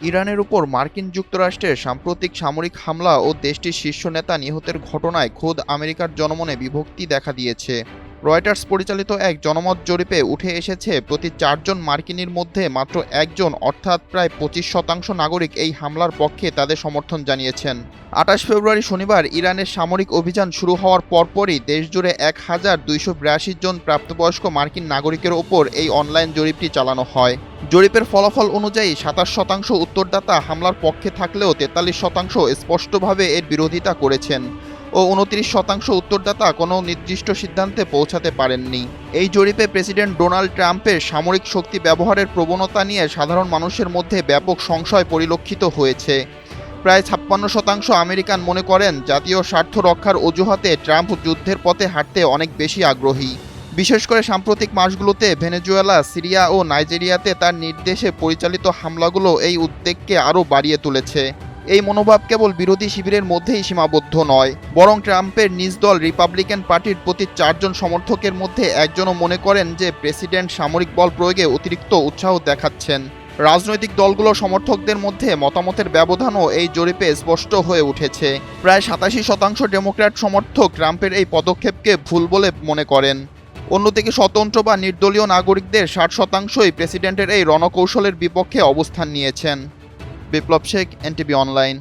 ইরানের উপর মার্কিন যুক্তরাষ্ট্রের সাম্প্রতিক সামরিক হামলা ও দেশটির শীর্ষ নেতা নিহতের ঘটনায় খোদ আমেরিকার জনমনে বিভক্তি দেখা দিয়েছে। রয়টার্স পরিচালিত এক জনমত জরিপে উঠে এসেছে, প্রতি 4 জন মার্কিনীর মধ্যে মাত্র একজন অর্থাৎ প্রায় 25% নাগরিক এই হামলার পক্ষে তাদের সমর্থন জানিয়েছেন। 28 ফেব্রুয়ারি শনিবার ইরানের সামরিক অভিযান শুরু হওয়ার পরপরই দেশজুড়ে 1282 জন প্রাপ্তবয়স্ক মার্কিন নাগরিকের ওপর এই অনলাইন জরিপটি চালানো হয়। জরিপের ফলাফল অনুযায়ী 27% উত্তরদাতা হামলার পক্ষে থাকলেও 43% স্পষ্টভাবে এর বিরোধিতা করেছেন ও 29% উত্তরদাতা কোনো নির্দিষ্ট সিদ্ধান্তে পৌঁছাতে পারেননি। এই জরিপে প্রেসিডেন্ট ডোনাল্ড ট্রাম্পের সামরিক শক্তি ব্যবহারের প্রবণতা নিয়ে সাধারণ মানুষের মধ্যে ব্যাপক সংশয় পরিলক্ষিত হয়েছে। প্রায় 56% আমেরিকান মনে করেন জাতীয় স্বার্থ রক্ষার অজুহাতে ট্রাম্প যুদ্ধের পথে হাঁটতে অনেক বেশি আগ্রহী। বিশেষ করে সাম্প্রতিক মাসগুলোতে ভেনেজুয়েলা, সিরিয়া ও নাইজেরিয়াতে তার নির্দেশে পরিচালিত হামলাগুলো এই উদ্বেগকে আরও বাড়িয়ে তুলেছে। এই মনোভাব কেবল বিরোধী শিবিরের মধ্যেই সীমাবদ্ধ নয়, বরং ট্রাম্পের নিজ দল রিপাবলিকান পার্টির প্রতি 4 জন সমর্থকের মধ্যে একজনও মনে করেন যে প্রেসিডেন্ট সামরিক বল প্রয়োগে অতিরিক্ত উৎসাহ দেখাচ্ছেন। রাজনৈতিক দলগুলোর সমর্থকদের মধ্যে মতামতের ব্যবধানও এই জরিপে স্পষ্ট হয়ে উঠেছে। প্রায় 87% ডেমোক্র্যাট সমর্থক ট্রাম্পের এই পদক্ষেপকে ভুল বলে মনে করেন। অন্যদিকে স্বতন্ত্র বা নির্দলীয় নাগরিকদের 60%ই প্রেসিডেন্টের এই রণকৌশলের বিপক্ষে অবস্থান নিয়েছেন। বিপ্লব শেখ, এনটিভি অনলাইন।